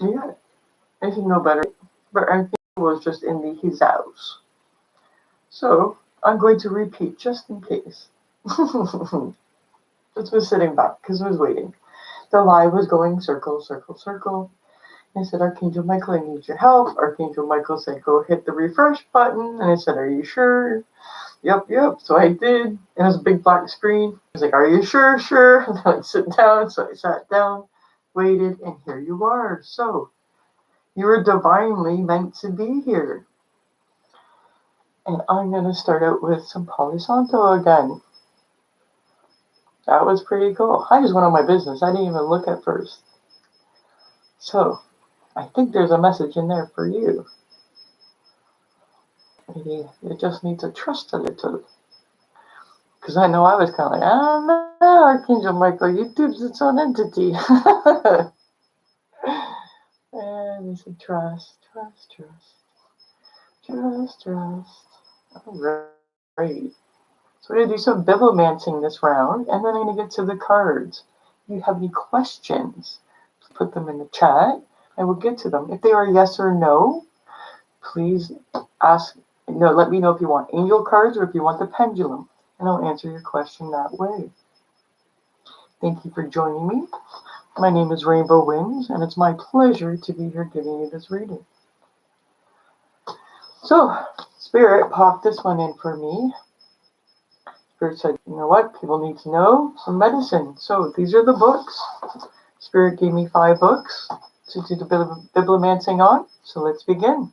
Yeah, I should know better. But I think it was just in his house. So I'm going to repeat just in case. Just was sitting back because I was waiting. The live was going circle, circle, circle. I said, Archangel Michael, I need your help. Archangel Michael said, go hit the refresh button. And I said, are you sure? Yep, yep. So I did. And it was a big black screen. I was like, are you sure? Sure. And then I'd sit down. So I sat down, waited, and here you are. So you were divinely meant to be here. And I'm going to start out with some Palo Santo again. That was pretty cool. I just went on my business. I didn't even look at first. So I think there's a message in there for you. Maybe it just needs to trust a little. Because I know I was kind of like, I don't know, Archangel Michael, YouTube's its own entity. And he said, trust, trust, trust, trust, trust. All right. So we're going to do some bibliomancing this round, and then I'm going to get to the cards. If you have any questions, put them in the chat, and we'll get to them. If they are yes or no, please let me know if you want angel cards or if you want the pendulum, and I'll answer your question that way. Thank you for joining me. My name is Rainbow Winds, and it's my pleasure to be here giving you this reading. So, Spirit popped this one in for me. Spirit said, you know what? People need to know some medicine. So these are the books. Spirit gave me 5 books to do the bibliomancing on. So let's begin.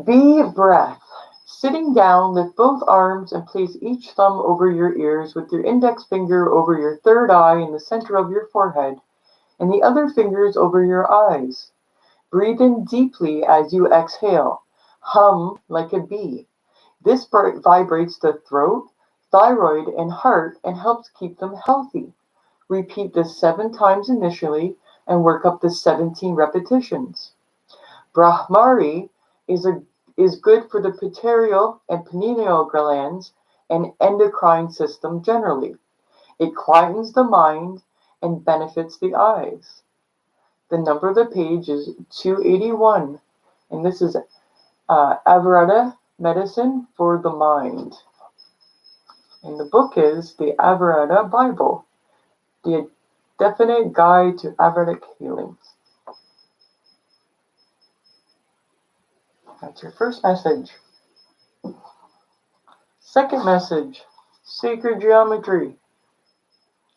Be breath. Sitting down, lift both arms and place each thumb over your ears with your index finger over your third eye in the center of your forehead and the other fingers over your eyes. Breathe in deeply as you exhale. Hum like a bee. This vibrates the throat, thyroid, and heart and helps keep them healthy. Repeat this 7 times initially and work up to 17 repetitions. Brahmari is good for the pituitary and pineal glands and endocrine system generally. It quietens the mind and benefits the eyes. The number of the page is 281, and this is Ayurveda medicine for the mind. And the book is the Ayurveda Bible, the definite guide to Ayurvedic healing. That's your first message. Second message, sacred geometry.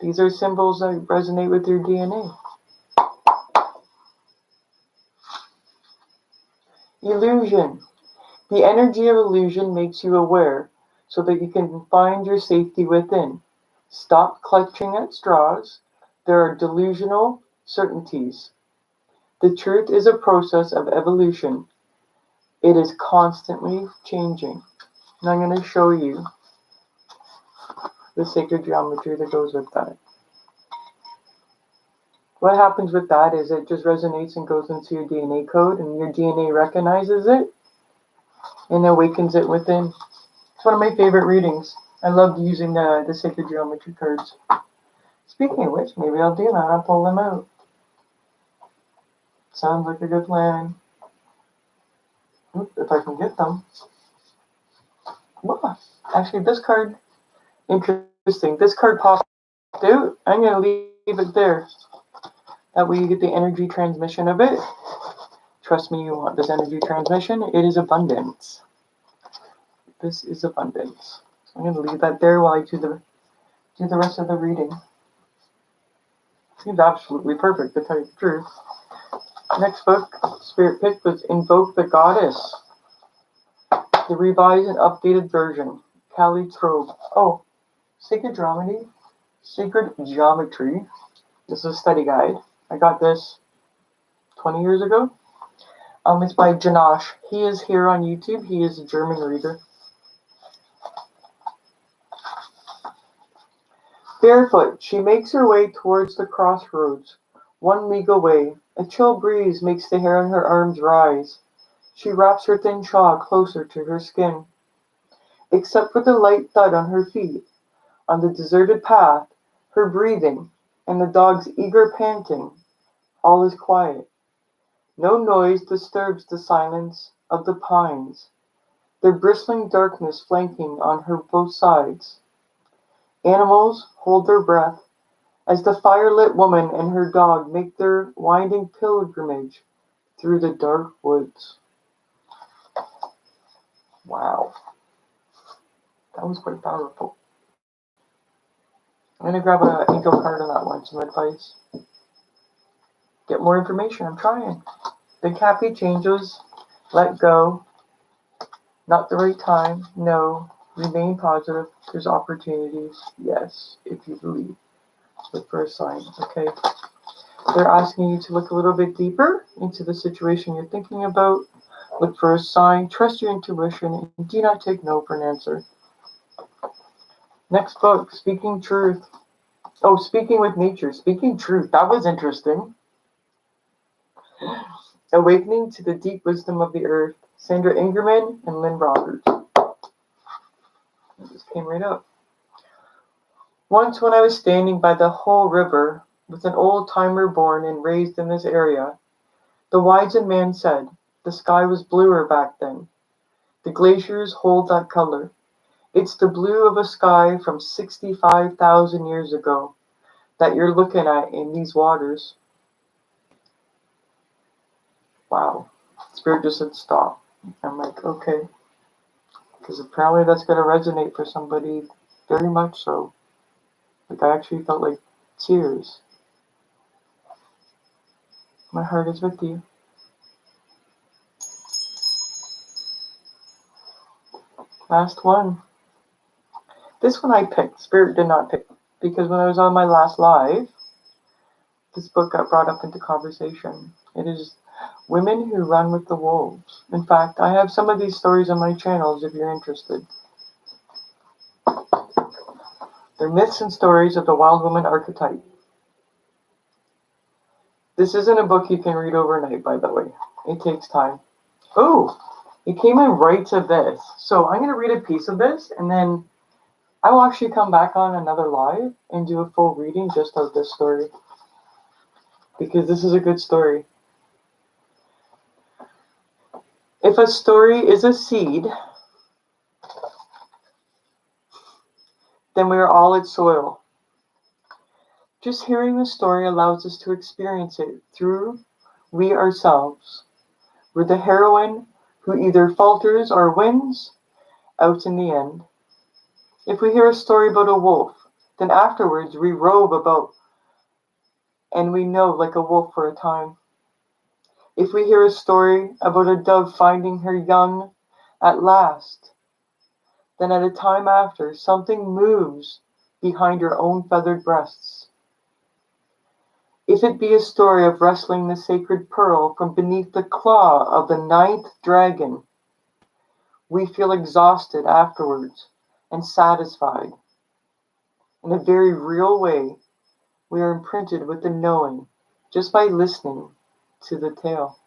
These are symbols that resonate with your DNA. Illusion. The energy of illusion makes you aware so that you can find your safety within. Stop clutching at straws. There are delusional certainties. The truth is a process of evolution. It is constantly changing. And I'm going to show you the sacred geometry that goes with that. What happens with that is it just resonates and goes into your DNA code, and your DNA recognizes it and awakens it within. It's one of my favorite readings. I love using the sacred geometry cards. Speaking of which, maybe I'll do that. I'll pull them out. Sounds like a good plan. If I can get them. Well, actually, this card, interesting. This card popped out. I'm going to leave it there. That way you get the energy transmission of it. Trust me, you want this energy transmission. It is abundance. This is abundance. So I'm going to leave that there while I do the rest of the reading. Seems absolutely perfect, to tell you the truth. Next book, Spirit picked was Invoke the Goddess. The revised and updated version. Kali Trobe. Oh, Sacred Geometry. This is a study guide. I got this 20 years ago. It's by Janosch. He is here on YouTube. He is a German reader. Barefoot, she makes her way towards the crossroads. 1 league away, a chill breeze makes the hair on her arms rise. She wraps her thin shawl closer to her skin. Except for the light thud on her feet, on the deserted path, Her breathing and the dog's eager panting, all is quiet. No noise disturbs the silence of the pines, their bristling darkness flanking on her both sides. Animals hold their breath as the firelit woman and her dog make their winding pilgrimage through the dark woods. Wow, that was quite powerful. I'm gonna grab an angel card on that one, some advice. Get more information, I'm trying. Think happy changes, let go, not the right time, no, remain positive, there's opportunities, yes, if you believe. Look for a sign, okay? They're asking you to look a little bit deeper into the situation you're thinking about. Look for a sign, trust your intuition, and do not take no for an answer. Next book, Speaking Truth. Oh, Speaking with Nature, Speaking Truth. That was interesting. Awakening to the Deep Wisdom of the Earth. Sandra Ingerman and Lynn Roberts. It just came right up. Once when I was standing by the Whole River with an old-timer born and raised in this area, the wise man said, the sky was bluer back then. The glaciers hold that color. It's the blue of a sky from 65,000 years ago that you're looking at in these waters. Wow. Spirit just said stop. I'm like, okay. Because apparently that's going to resonate for somebody very much so. Like I actually felt like tears. My heart is with you. Last one. This one I picked. Spirit did not pick. Because when I was on my last live, this book got brought up into conversation. It is Women Who Run with the Wolves. In fact, I have some of these stories on my channels if you're interested. They're myths and stories of the wild woman archetype. This isn't a book you can read overnight, by the way. It takes time. Oh, it came in right to this. So I'm going to read a piece of this, and then I will actually come back on another live and do a full reading just of this story. Because this is a good story. If a story is a seed, then we are all its soil. Just hearing the story allows us to experience it through we ourselves. We're the heroine who either falters or wins out in the end. If we hear a story about a wolf, then afterwards we rove about and we know like a wolf for a time. If we hear a story about a dove finding her young at last, then at a time after, something moves behind her own feathered breasts. If it be a story of wrestling the sacred pearl from beneath the claw of the ninth dragon, we feel exhausted afterwards and satisfied. In a very real way, we are imprinted with the knowing just by listening to the tale.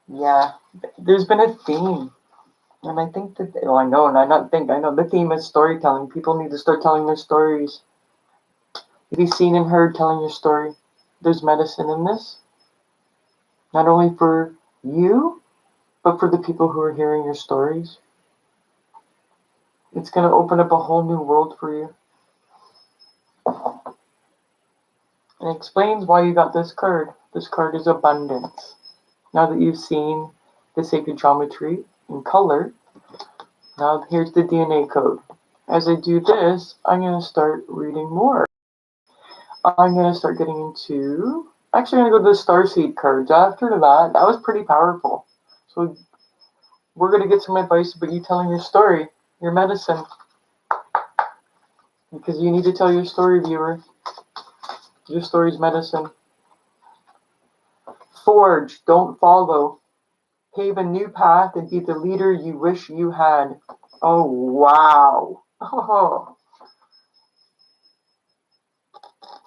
Yeah, there's been a theme. And I think that, I know the theme is storytelling. People need to start telling their stories. Be seen and heard telling your story. There's medicine in this. Not only for you, but for the people who are hearing your stories. It's going to open up a whole new world for you. And it explains why you got this card. This card is abundance. Now that you've seen the sacred geometry in color, now here's the DNA code. As I do this, I'm going to start reading more. I'm going to start getting into... Actually, I'm going to go to the Starseed cards. After that was pretty powerful. So we're going to get some advice about you telling your story, your medicine. Because you need to tell your story, viewer. Your story's medicine. Forge, don't follow. Pave a new path and be the leader you wish you had. Oh, wow. Oh.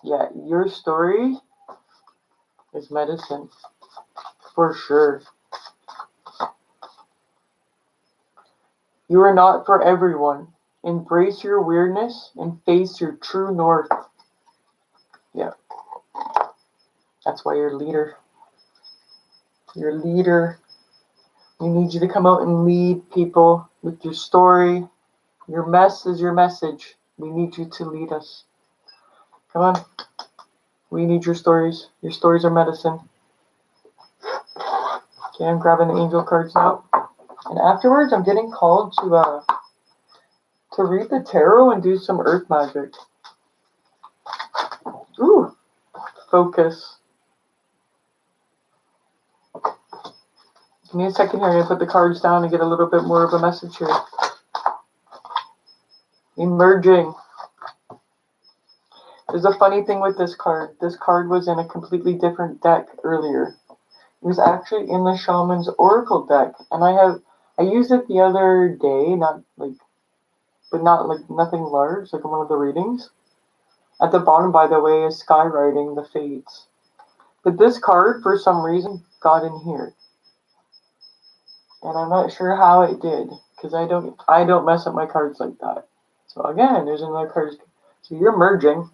Yeah, your story is medicine. For sure. You are not for everyone. Embrace your weirdness and face your true north. Yeah. That's why you're a leader. You're a leader. We need you to come out and lead people with your story. Your mess is your message. We need you to lead us. Come on. We need your stories. Your stories are medicine. Okay, I'm grabbing the angel cards now. And afterwards, I'm getting called to read the tarot and do some earth magic. Ooh, focus. Give me a second here. I'm going to put the cards down and get a little bit more of a message here. Emerging. There's a funny thing with this card. This card was in a completely different deck earlier. It was actually in the Shaman's Oracle deck. And I used it the other day, not like nothing large, like in one of the readings. At the bottom, by the way, is skywriting the fates. But this card, for some reason, got in here. And I'm not sure how it did, because I don't mess up my cards like that. So again, there's another card. So you're merging.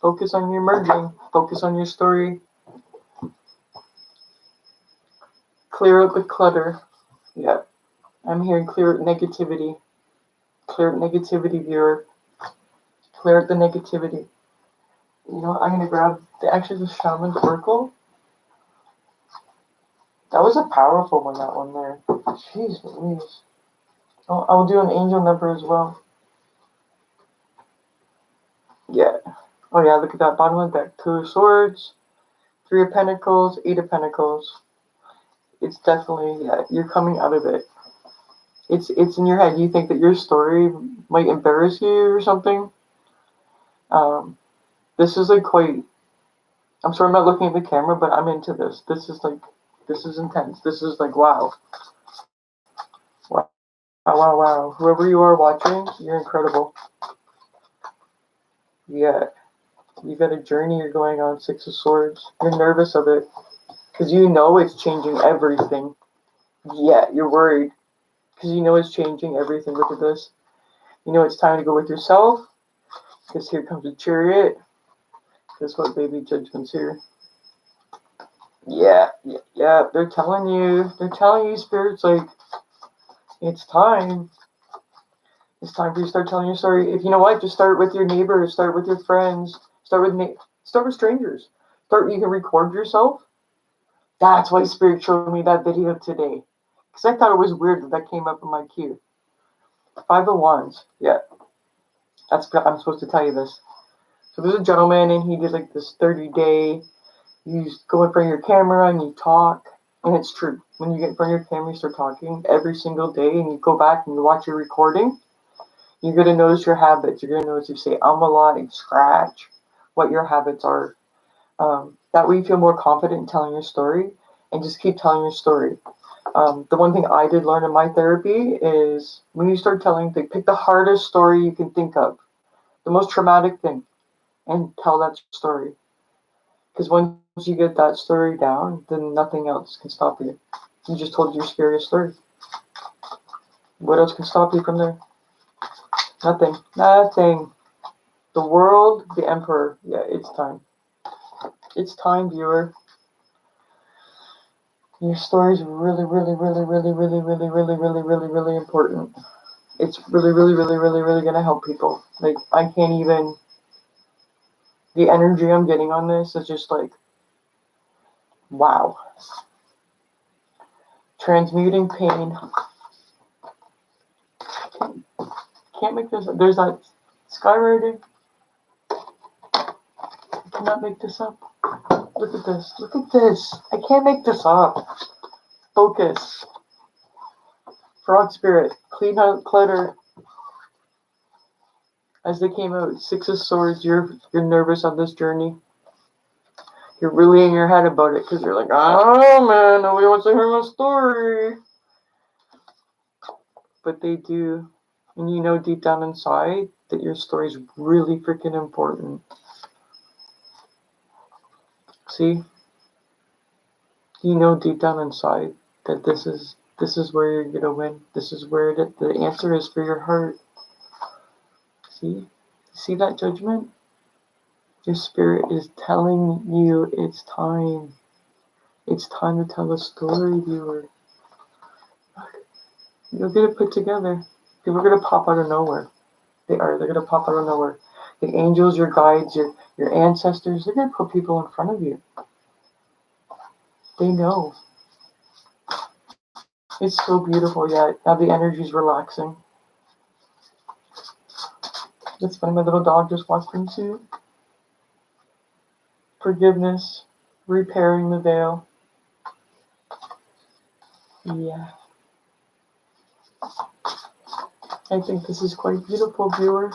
Focus on your merging. Focus on your story. Clear out the clutter. Yeah. I'm hearing clear out negativity. Clear out negativity, viewer. Clear out the negativity. You know, I'm going to grab the Shaman's Oracle. That was a powerful one, that one there. Jeez Louise. I'll do an angel number as well. Yeah. Oh yeah, look at that bottom of the deck. 2 of Swords, 3 of Pentacles, 8 of Pentacles. It's definitely, yeah, you're coming out of it. It's in your head. You think that your story might embarrass you or something. This is like quite, I'm sorry I'm not looking at the camera, but I'm into this. This is intense. This is like, wow. Wow, wow, wow. Whoever you are watching, you're incredible. Yeah. You got a journey you're going on, 6 of Swords. You're nervous of it. Because you know it's changing everything. Yeah, you're worried. Because you know it's changing everything. Look at this. You know it's time to go with yourself. Because here comes a Chariot. Guess what, baby? Judgment's here. Yeah. They're telling you, Spirit's like, it's time. It's time for you to start telling your story. If you know what, just start with your neighbors, start with your friends, start with strangers. You can record yourself. That's why Spirit showed me that video today. Because I thought it was weird that came up in my queue. 5 of Wands. Yeah. I'm supposed to tell you this. So there's a gentleman and he did like this 30-day, you go in front of your camera and you talk. And it's true. When you get in front of your camera, you start talking every single day and you go back and you watch your recording. You're going to notice your habits. You're going to notice you say a lot and scratch what your habits are. That way you feel more confident in telling your story and just keep telling your story. The one thing I did learn in my therapy is when you start telling, pick the hardest story you can think of, the most traumatic thing, and tell that story. Because once you get that story down, then nothing else can stop you. You just told your scariest story. What else can stop you from there? Nothing. Nothing. The world, the emperor. Yeah, it's time. It's time, viewer. Your story is really, really, really, really, really, really, really, really, really, really important. It's really, really, really, really, really going to help people. Like, I can't even... The energy I'm getting on this is just like, wow. Transmuting pain. Can't make this up. There's that skywriting. I cannot make this up. Look at this. Look at this. I can't make this up. Focus. Frog spirit. Clean out clutter. As they came out, 6 of Swords. You're nervous on this journey. You're really in your head about it because you're like, oh man, nobody wants to hear my story. But they do. And you know deep down inside that your story is really freaking important. See? You know deep down inside that this is where you're gonna win. This is where the answer is for your heart. See that judgment? Your spirit is telling you it's time. It's time to tell a story, viewer. You'll get it put together. People are going to pop out of nowhere. They're going to pop out of nowhere. The angels, your guides, your ancestors, they're going to put people in front of you. They know. It's so beautiful, yet now the energy's relaxing. It's funny, my little dog just walked into forgiveness, repairing the veil. Yeah. I think this is quite beautiful, viewer.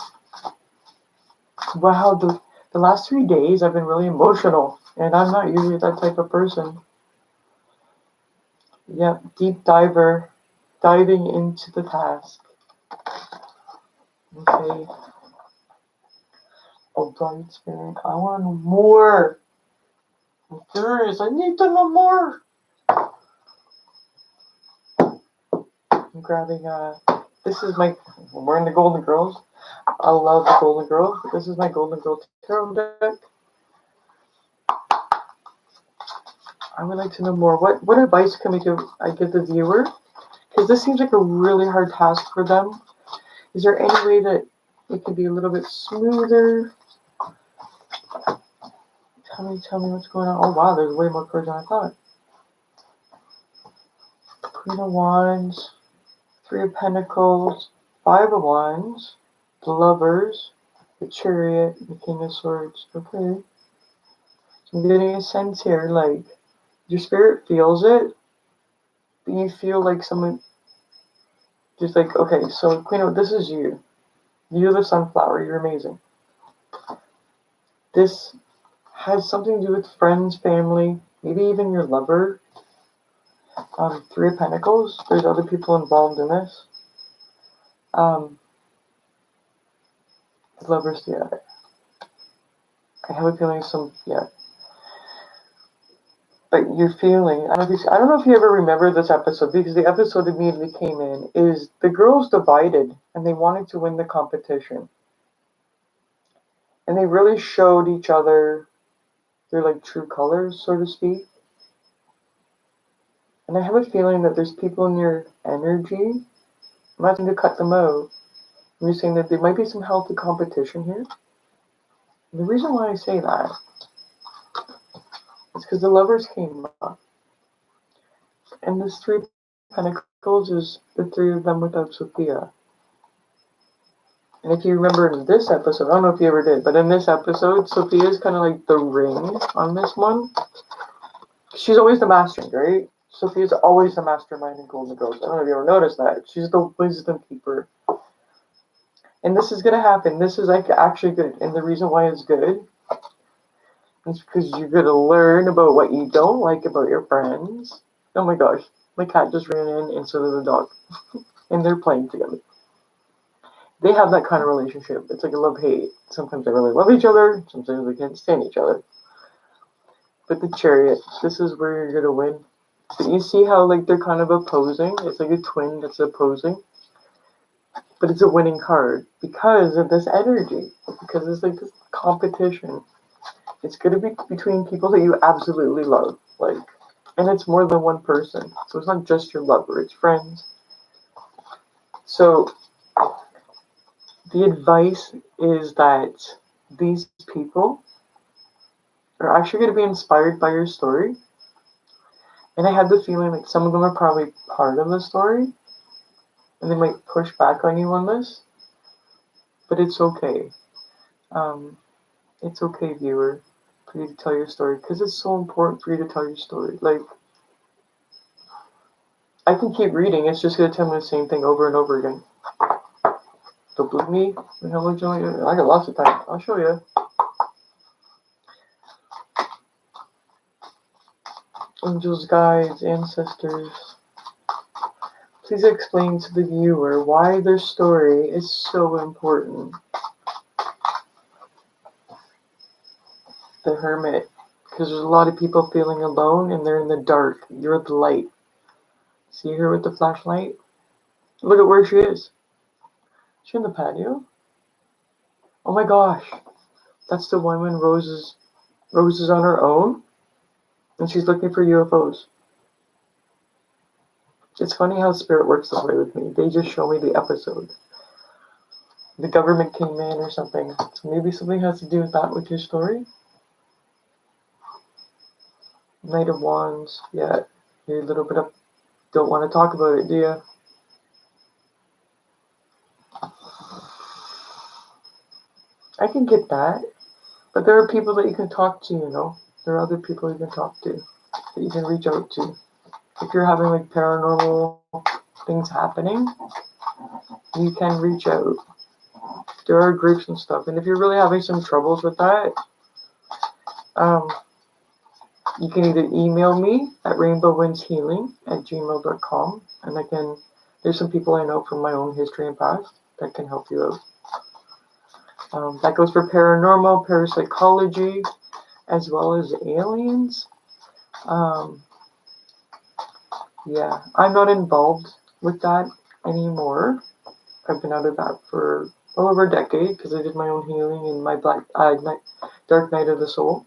Wow, the last 3 days I've been really emotional, and I'm not usually that type of person. Yep, deep diver, diving into the task. Okay. Oh, bright spirit, I want to know more. I'm curious, I need to know more. I'm grabbing, this is my, I'm wearing the Golden Girls. I love the Golden Girls, but this is my Golden Girl Tarot deck. I would like to know more. What advice can I give the viewer? Because this seems like a really hard task for them. Is there any way that it could be a little bit smoother? Tell me what's going on. Oh wow, there's way more cards than I thought. Queen of Wands, Three of Pentacles, Five of Wands, the Lovers, the Chariot, the King of Swords. Okay. So I'm getting a sense here, like, your spirit feels it, but you feel like someone, just like, okay, so Queen of, this is you. You're the sunflower, you're amazing. This has something to do with friends, family, maybe even your lover. Three of Pentacles, there's other people involved in this. The Lovers, yeah. I have a feeling but you're feeling, I don't know if you ever remember this episode, because the episode immediately came in, is the girls divided, and they wanted to win the competition. And they really showed each other their, like, true colors, so to speak. And I have a feeling that there's people in your energy. I'm not going to cut them out. I'm just saying that there might be some healthy competition here. And the reason why I say that is because the Lovers came up. And this Three of Pentacles is the three of them without Sophia. And if you remember in this episode, I don't know if you ever did, but in this episode, Sophia is kind of like the ring on this one. She's always the mastermind, right? Sophia's always the mastermind in Golden Girls. I don't know if you ever noticed that. She's the wisdom keeper. And this is going to happen. This is like actually good. And the reason why it's good is because you're going to learn about what you don't like about your friends. Oh my gosh. My cat just ran in, and so did the dog. And they're playing together. They have that kind of relationship. It's like a love-hate. Sometimes they really love each other. Sometimes they can't stand each other. But the Chariot, this is where you're going to win. But you see how, like, they're kind of opposing? It's like a twin that's opposing. But it's a winning card because of this energy. Because it's like this competition. It's going to be between people that you absolutely love. Like, and it's more than one person. So it's not just your lover. It's friends. So the advice is that these people are actually going to be inspired by your story. And I have the feeling like some of them are probably part of the story. And they might push back on you on this. But it's okay. It's okay, viewer, for you to tell your story. Because it's so important for you to tell your story. Like, I can keep reading. It's just going to tell me the same thing over and over again. Don't believe me? I got lots of time. I'll show you. Angels, guides, ancestors. Please explain to the viewer why their story is so important. The Hermit. Because there's a lot of people feeling alone and they're in the dark. You're the light. See her with the flashlight? Look at where she is. Is she in the patio? Oh my gosh. That's the one when Rose is on her own and she's looking for UFOs. It's funny how spirit works this way with me. They just show me the episode. The government came in or something. So maybe something has to do with that with your story. Knight of Wands. Yeah. You're a little bit of... Don't want to talk about it, do you? I can get that. But there are people that you can talk to, you know. There are other people you can talk to. That you can reach out to. If you're having like paranormal things happening, you can reach out. There are groups and stuff. And if you're really having some troubles with that, you can either email me at rainbowwindshealing@gmail.com, and there's some people I know from my own history and past that can help you out. That goes for paranormal, parapsychology, as well as aliens. Yeah, I'm not involved with that anymore. I've been out of that for well over a decade because I did my own healing in my dark night of the soul.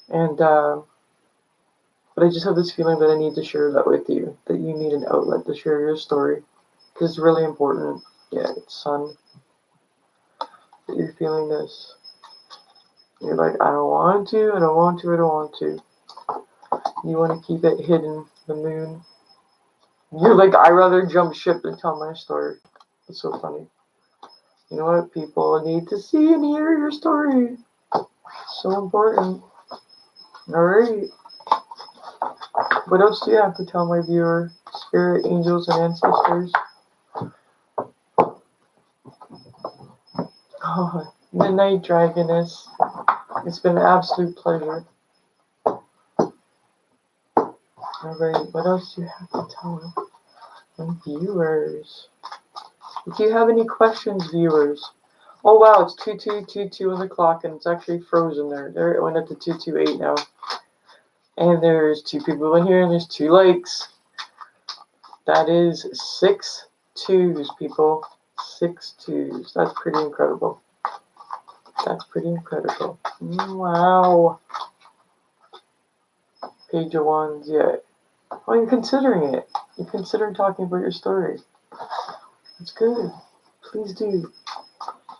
And but I just have this feeling that I need to share that with you, that you need an outlet to share your story, because it's really important. Yeah, son, that you're feeling this. You're like, I don't want to, I don't want to, I don't want to. You want to keep it hidden, the moon. You're like, I'd rather jump ship than tell my story. It's so funny. You know what? People need to see and hear your story. It's so important. Alright. What else do you have to tell my viewer, spirit, angels, and ancestors? Oh, the night dragoness. It's been an absolute pleasure. Alright, what else do you have to tell my viewers? If you have any questions, viewers. Oh wow, it's 2222 on the clock and it's actually frozen there. There, it went up to 228 now. And there's 2 people in here and there's 2 likes. That is 6 twos, people. 6 twos. That's pretty incredible. That's pretty incredible. Wow. Page of Wands, yeah. Well, you're considering it. You're considering talking about your story. It's good. Please do.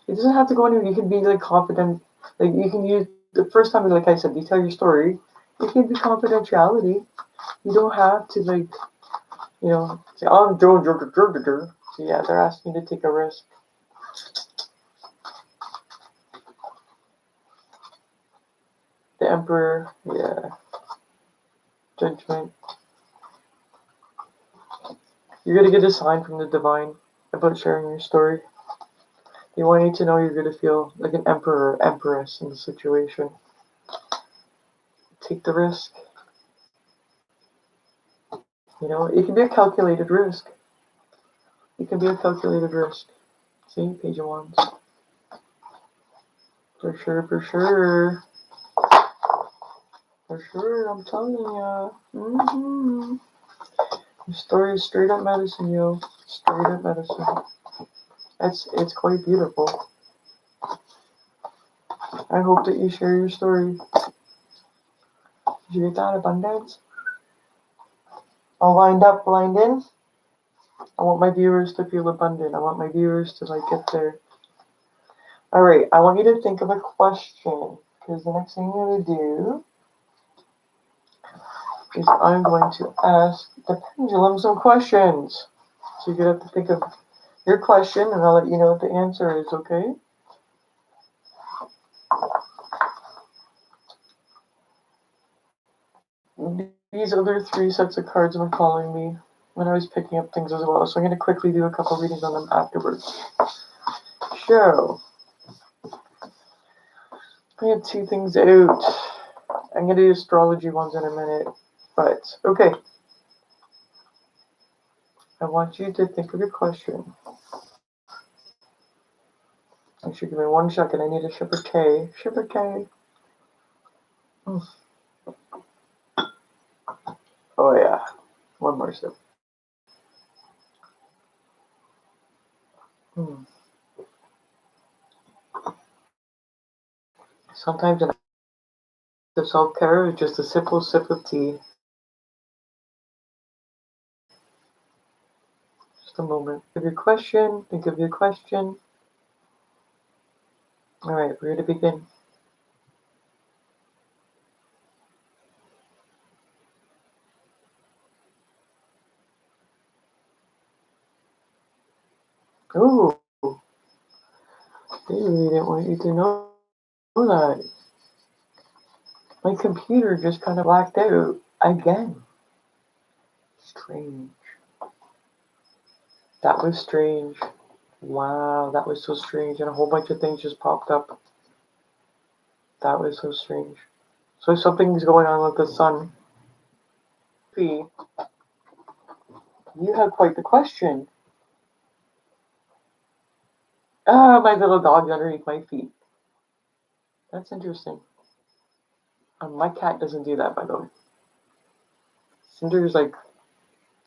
It doesn't have to go anywhere. You can be like confident. Like you can use the first time, like I said, you tell your story. It can be confidentiality. You don't have to like, you know, say, "Oh, I'm Joe." So yeah, they're asking you to take a risk. The Emperor, yeah. Judgment. You're gonna get a sign from the divine about sharing your story. They want you to know you're gonna feel like an emperor or empress in the situation. Take the risk. You know, it can be a calculated risk. It can be a calculated risk. See, Page of Wands. For sure, for sure. For sure, I'm telling ya. Your story is straight up medicine, yo. Straight up medicine. It's quite beautiful. I hope that you share your story. Did you get that? Abundance? I'll wind up, blind in. I want my viewers to feel abundant. I want my viewers to like get there. Alright, I want you to think of a question. Because the next thing I'm going to do is I'm going to ask the pendulum some questions. So you're going to have to think of your question and I'll let you know what the answer is, okay? These other 3 sets of cards have been calling me when I was picking up things as well. So I'm going to quickly do a couple readings on them afterwards. So, I have 2 things out. I'm going to do astrology ones in a minute. But, okay. I want you to think of your question. Actually, give me 1 second. I need a Shipper K. Shipper K. Oh, yeah. 1 more sip. Sometimes an act of self-care is just a simple sip of tea. Just a moment. Think of your question. Think of your question. All right, we're going to begin. Ooh, they really didn't want you to know that. My computer just kind of blacked out again. Strange. That was strange. Wow, that was so strange. And a whole bunch of things just popped up. That was so strange. So something's going on with the sun. You have quite the question. Ah, my little dog's underneath my feet. That's interesting. My cat doesn't do that, by the way. Cinder's like,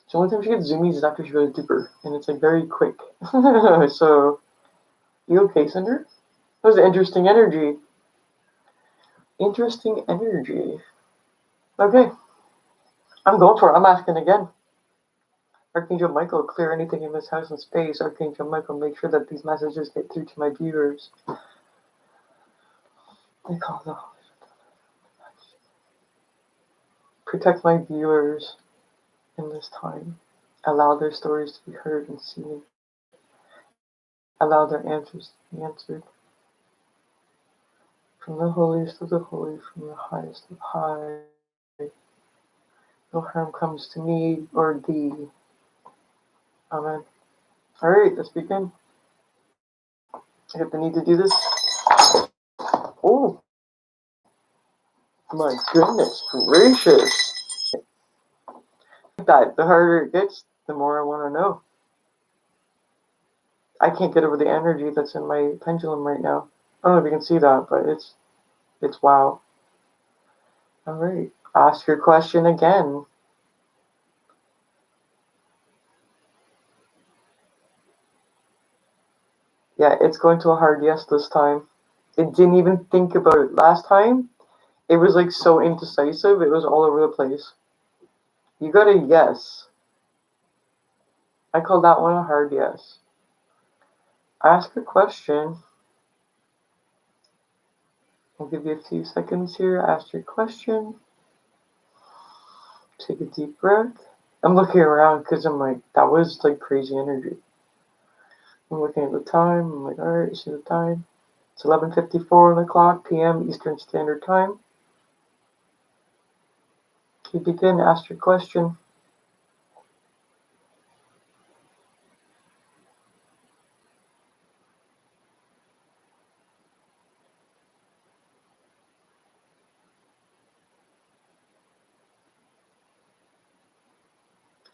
the only time she gets zoomies is after she goes deeper, and it's like very quick. So, you okay, Cinder? That was interesting energy. Interesting energy. Okay, I'm going for it. I'm asking again. Archangel Michael, clear anything in this house and space. Archangel Michael, make sure that these messages get through to my viewers. I call them. Protect my viewers in this time. Allow their stories to be heard and seen. Allow their answers to be answered. From the holiest of the holy, from the highest of high, no harm comes to me or thee. Amen. Alright, let's begin. I get the need to do this. Oh, my goodness gracious. That the harder it gets, the more I want to know. I can't get over the energy that's in my pendulum right now. I don't know if you can see that, but it's wow. Alright, ask your question again. Yeah, it's going to a hard yes this time. It didn't even think about it. Last time, it was like so indecisive, it was all over the place. You got a yes. I call that one a hard yes. Ask a question. I'll give you a few seconds here. Ask your question. Take a deep breath. I'm looking around because I'm like, that was like crazy energy. I'm looking at the time. I'm like, alright, see the time. It's 11:54 on the clock, p.m. Eastern Standard Time. You begin. Ask your question.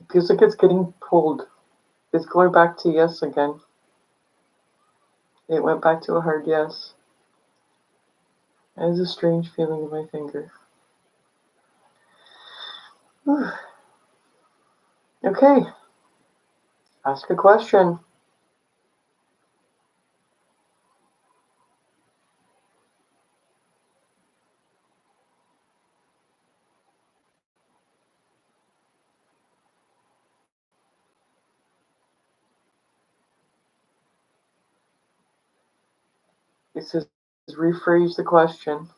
It feels like it's getting pulled. It's going back to yes again. It went back to a hard yes. There's a strange feeling in my finger. Okay. Ask a question. It says rephrase the question.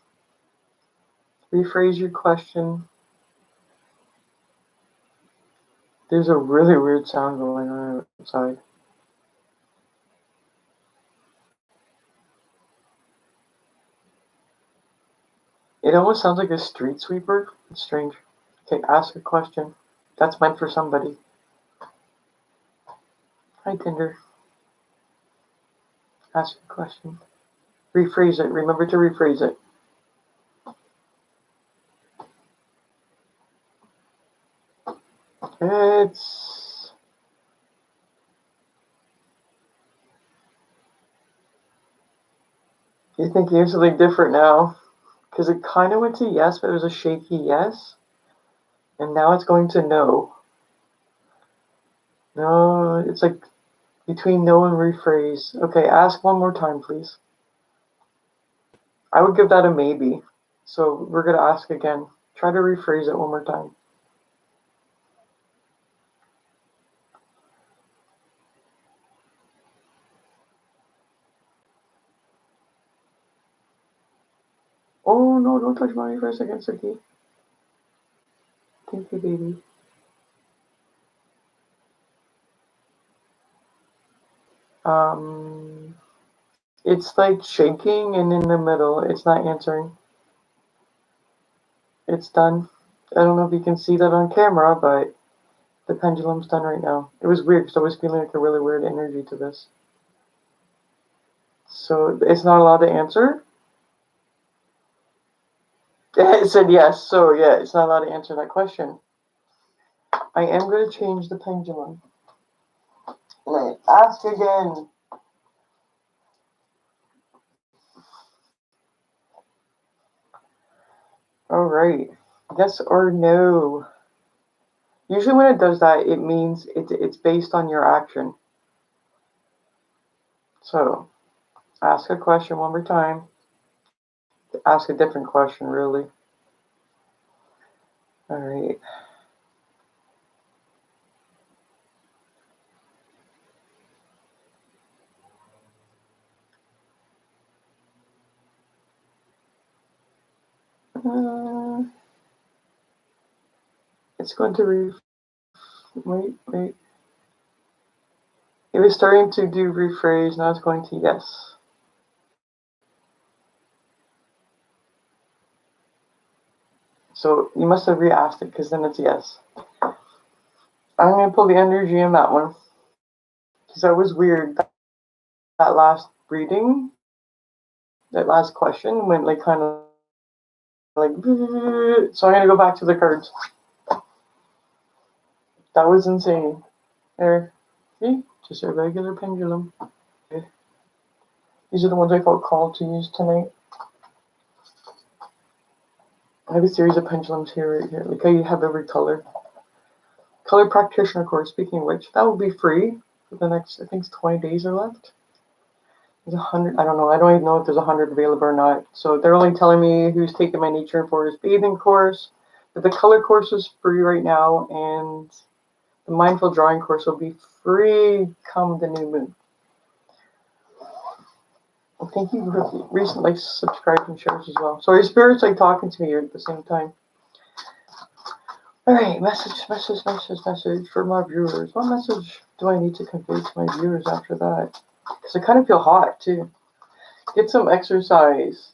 Rephrase your question. There's a really weird sound going on outside. It almost sounds like a street sweeper. It's strange. Okay, ask a question. That's meant for somebody. Hi, Tinder. Ask a question. Rephrase it. Remember to rephrase it. It's... You're thinking of something different now. Because it kind of went to yes, but it was a shaky yes. And now it's going to no. No, it's like between no and rephrase. Okay, ask one more time, please. I would give that a maybe. So we're going to ask again. Try to rephrase it one more time. Oh no, don't touch mommy for a second, Suki. Thank you, baby. It's like shaking, and in the middle, it's not answering. It's done. I don't know if you can see that on camera, but the pendulum's done right now. It was weird because I was feeling like a really weird energy to this. So it's not allowed to answer. It said yes, so yeah, it's not allowed to answer that question. I am going to change the pendulum. Right, ask again. All right, yes or no? Usually when it does that, it means it's based on your action. So, ask a question one more time. Ask a different question, really. All right. It's going to wait. It was starting to do rephrase, now it's going to yes. So you must have re-asked it because then it's yes. I'm going to pull the energy in that one because that was weird. That last reading, that last question went like kind of like. So I'm going to go back to the cards. That was insane. There. See? Just a regular pendulum. Okay. These are the ones I felt called to use tonight. I have a series of pendulums here, right here. Like how you have every color. Color practitioner course, speaking of which, that will be free for the next, I think it's 20 days are left. There's 100, I don't know, I don't even know if there's 100 available or not. So they're only telling me who's taking my nature and forest bathing course. But the color course is free right now, and the mindful drawing course will be free come the new moon. Well, thank you for recently subscribed and shares as well. So your spirit's like talking to me at the same time. All right, message for my viewers. What message do I need to convey to my viewers after that? Because I kind of feel hot too. Get some exercise.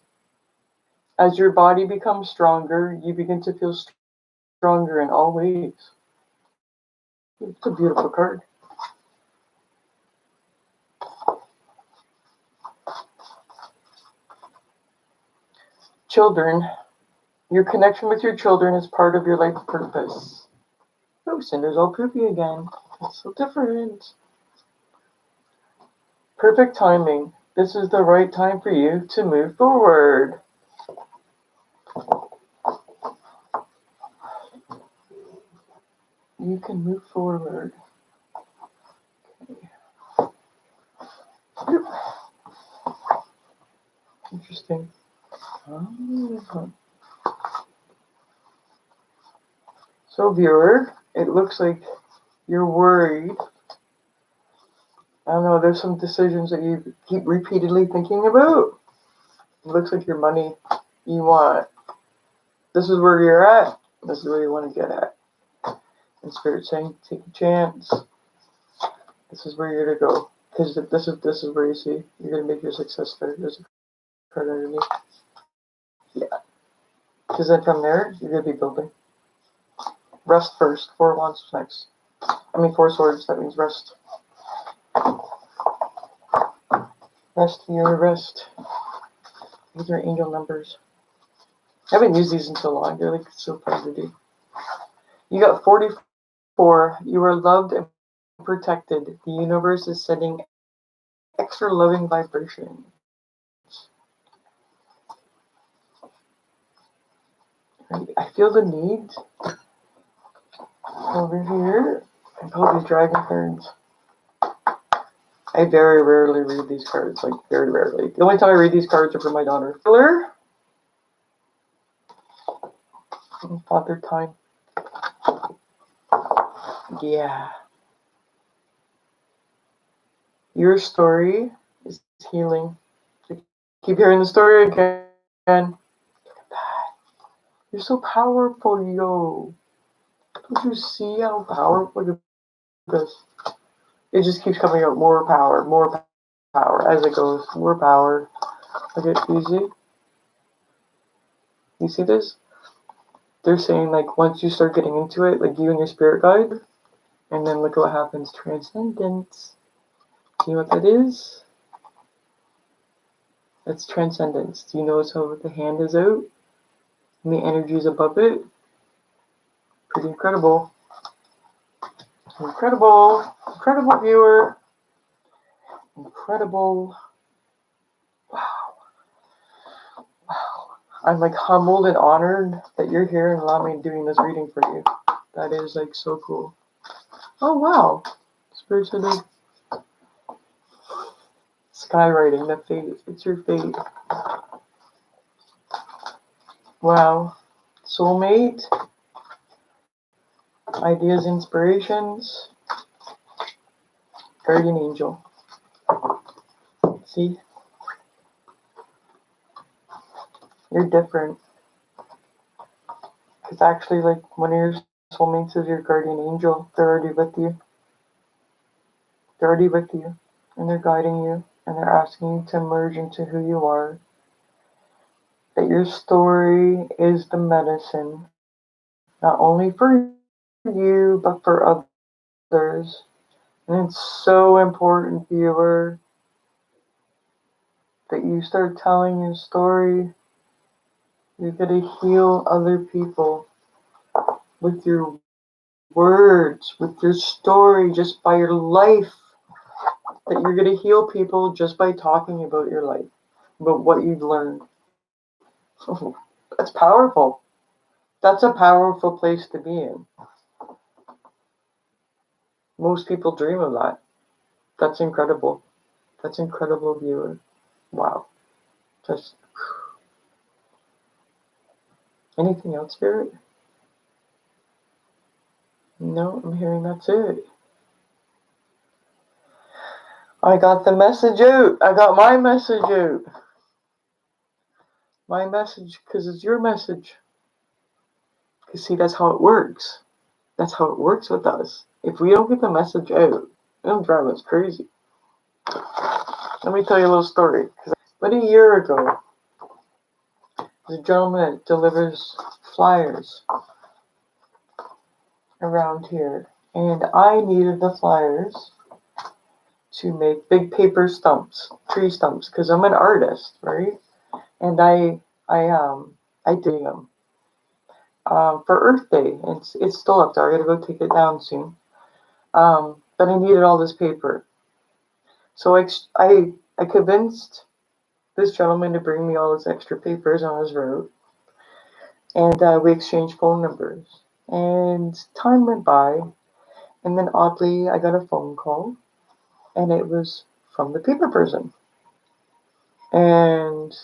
As your body becomes stronger, you begin to feel stronger in all ways. It's a beautiful card. Children. Your connection with your children is part of your life purpose. Oh, Cinder's all poopy again. It's so different. Perfect timing. This is the right time for you to move forward. You can move forward. Okay. Interesting. So, viewer, it looks like you're worried. I don't know, there's some decisions that you keep repeatedly thinking about. It looks like your money you want. This is where you're at. This is where you want to get at. And Spirit saying, take a chance. This is where you're going to go. Because this is where you see you're going to make your success there. There's a card underneath. Yeah. Because then from there, you're going to be building. Rest first. 4 wands next. 4 swords. That means rest. Rest your rest. These are angel numbers. I haven't used these in so long. They're like so fun to do. You got 44. You are loved and protected. The universe is sending extra loving vibrations. I feel the need over here and pull these dragon cards. I very rarely read these cards, like very rarely. The only time I read these cards are for my daughter. Filler. Father time. Yeah. Your story is healing. I keep hearing the story again. You're so powerful, yo. Don't you see how powerful? Look at this. It just keeps coming out. More power as it goes. More power. Look at easy. You see this? They're saying like once you start getting into it, like you and your spirit guide, and then look at what happens. Transcendence. Do you know what that is? That's transcendence. Do you notice how the hand is out and the energy is above it? Pretty incredible. Incredible. Incredible viewer. Incredible. Wow. Wow. I'm like humbled and honored that you're here and allow me doing this reading for you. That is like so cool. Oh wow. Spiritually skywriting the fate. It's your fate. Wow. Soulmate. Ideas, inspirations. Guardian angel. See? You're different. Because actually, like, one of your soulmates is your guardian angel. They're already with you. They're already with you. And they're guiding you. And they're asking you to merge into who you are. That your story is the medicine. Not only for you, but for others. And it's so important, viewer, that you start telling your story. You're going to heal other people with your words, with your story, just by your life. That you're going to heal people just by talking about your life, about what you've learned. That's powerful. That's a powerful place to be in. Most people dream of that. That's incredible. That's incredible, viewer. Wow. Just anything else, Spirit? No, I'm hearing that's it. I got the message out. I got my message out. My message, because it's your message. Because see, that's how it works. That's how it works with us. If we don't get the message out, it'll drive us crazy. Let me tell you a little story. About a year ago, there's a gentleman that delivers flyers around here. And I needed the flyers to make big paper stumps, tree stumps, because I'm an artist, right? And I did them for Earth Day. It's still up there. I gotta go take it down soon. But I needed all this paper, so I convinced this gentleman to bring me all his extra papers on his road, and we exchanged phone numbers. And time went by, and then oddly, I got a phone call, and it was from the paper person. And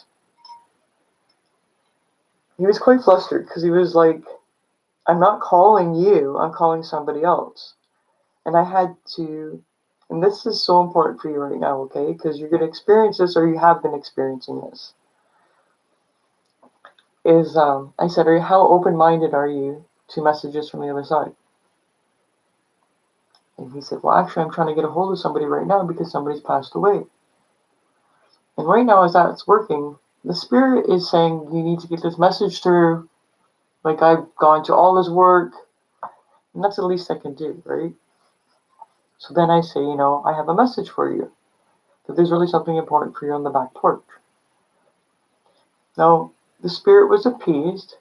he was quite flustered because he was like, I'm not calling you, I'm calling somebody else. And I had to, and this is so important for you right now, okay? Because you're going to experience this, or you have been experiencing this. I said, how open-minded are you to messages from the other side? And he said, well, actually, I'm trying to get a hold of somebody right now because somebody's passed away. And right now, as that's working, the Spirit is saying, you need to get this message through. Like, I've gone to all this work, and that's the least I can do, right? So then I say, I have a message for you. That there's really something important for you on the back porch. Now, the Spirit was appeased,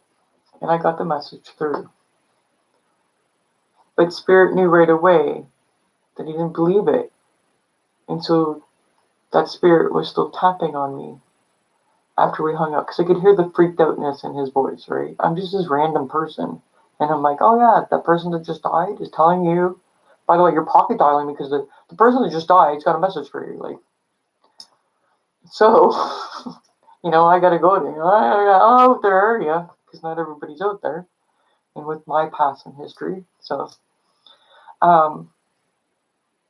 and I got the message through. But Spirit knew right away that he didn't believe it. And so that Spirit was still tapping on me after we hung up. Because I could hear the freaked outness in his voice, right? I'm just this random person. And I'm like, oh yeah, that person that just died is telling you by the way, you're pocket dialing because the person that just died's got a message for you. Like, so, I gotta go there. I gotta out there, yeah, because not everybody's out there. And with my past and history, so,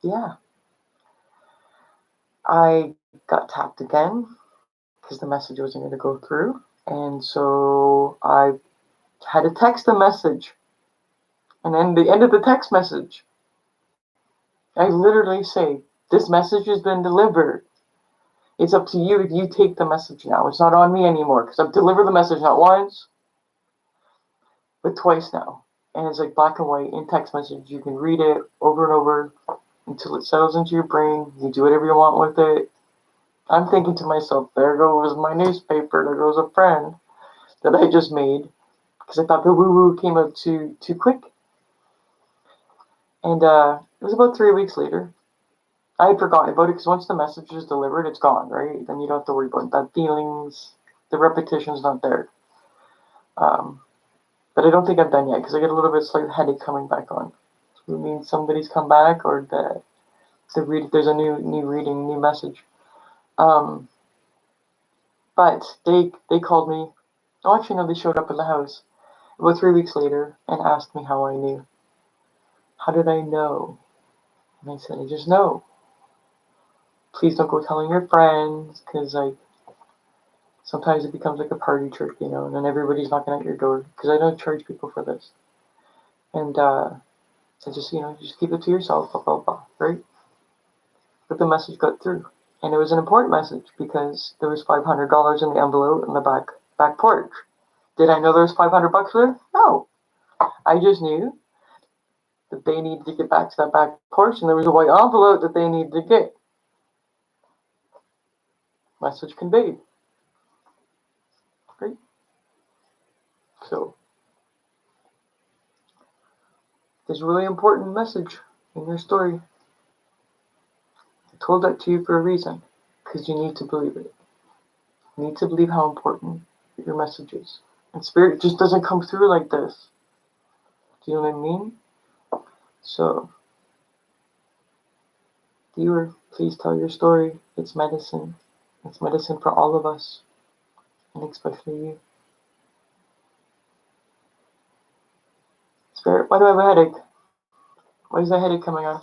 yeah, I got tapped again because the message wasn't going to go through, and so I had to text a message, and then the end of the text message, I literally say, "This message has been delivered. It's up to you if you take the message now. It's not on me anymore because I've delivered the message not once, but twice now." And it's like black and white in text message. You can read it over and over until it settles into your brain. You do whatever you want with it. I'm thinking to myself, there goes my newspaper. There goes a friend that I just made because I thought the woo-woo came out too quick. And it was about 3 weeks later. I had forgotten about it because once the message is delivered, it's gone, right? Then you don't have to worry about that feelings. The repetition's not there. But I don't think I'm done yet because I get a little bit slight headache coming back on. So it means somebody's come back or there's a new reading, new message. But they called me. Oh, actually, no, they showed up at the house about 3 weeks later and asked me how I knew. How did I know? And I said, I just know. Please don't go telling your friends because sometimes it becomes like a party trick, and then everybody's knocking at your door because I don't charge people for this. And I just, just keep it to yourself, blah, blah, blah, right? But the message got through. And it was an important message because there was $500 in the envelope in the back porch. Did I know there was $500 there? No. I just knew that they needed to get back to that back porch and there was a white envelope that they needed to get. Message conveyed. Right? So, there's a really important message in your story. I told that to you for a reason, because you need to believe it. You need to believe how important your message is. And spirit just doesn't come through like this. Do you know what I mean? So, viewer, please tell your story. It's medicine. It's medicine for all of us, and especially you. Spirit, why do I have a headache? Why is that headache coming on?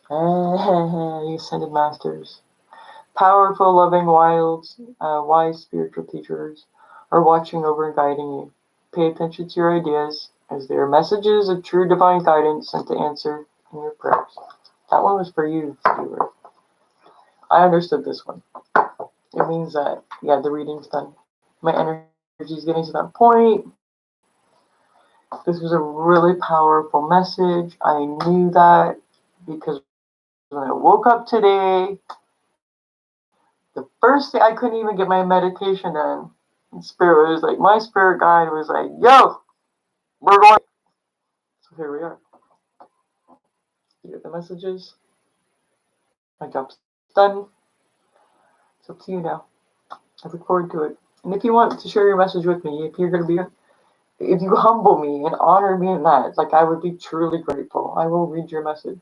You ascended masters. Powerful, loving, wise spiritual teachers are watching over and guiding you. Pay attention to your ideas as they are messages of true divine guidance sent to answer in your prayers. That one was for you, viewer. I understood this one. It means that, yeah, the reading's done. My energy is getting to that point. This was a really powerful message. I knew that because when I woke up today, the first thing, I couldn't even get my meditation done. And spirit was like, my spirit guide was like, yo, we're going. So here we are. You get the messages. My job's done. It's up to you now. I look forward to it. And if you want to share your message with me, if you humble me and honor me in that, like I would be truly grateful. I will read your message.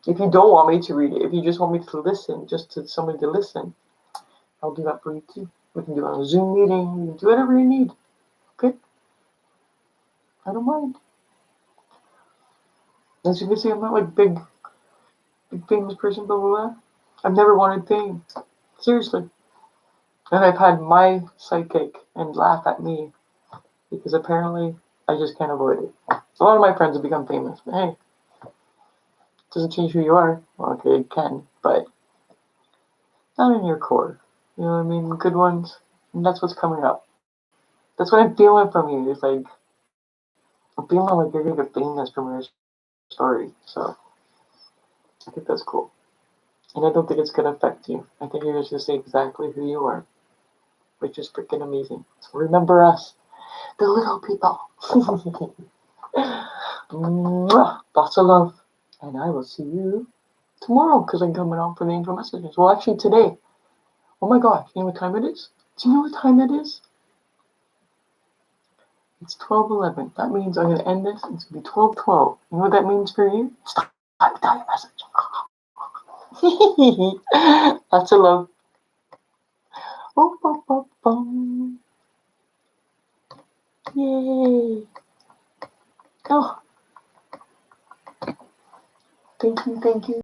If you don't want me to read it, if you just want me to listen, just to somebody to listen, I'll do that for you too. We can do it on a Zoom meeting. You can do whatever you need. Okay? I don't mind. As you can see, I'm not like big famous person, blah, blah, blah. I've never wanted fame. Seriously. And I've had my psychic and laugh at me because apparently I just can't avoid it. A lot of my friends have become famous, but hey, it doesn't change who you are. Well, okay, it can, but not in your core. You know what I mean? Good ones. And that's what's coming up. That's what I'm feeling from you. It's like, I'm feeling like you're going to get famous from your story. So, I think that's cool. And I don't think it's going to affect you. I think you're just going to say exactly who you are, which is freaking amazing. So remember us, the little people. Lots of love. And I will see you tomorrow because I'm coming on for the angel messages. Well, actually today. Oh my gosh, you know what time it is? Do you know what time it is? It's 12:11. That means I'm going to end this. It's going to be 12:12. You know what that means for you? It's time to tell your message. Lots of love. Oh, oh, oh, oh. Yay. Oh, thank you, thank you.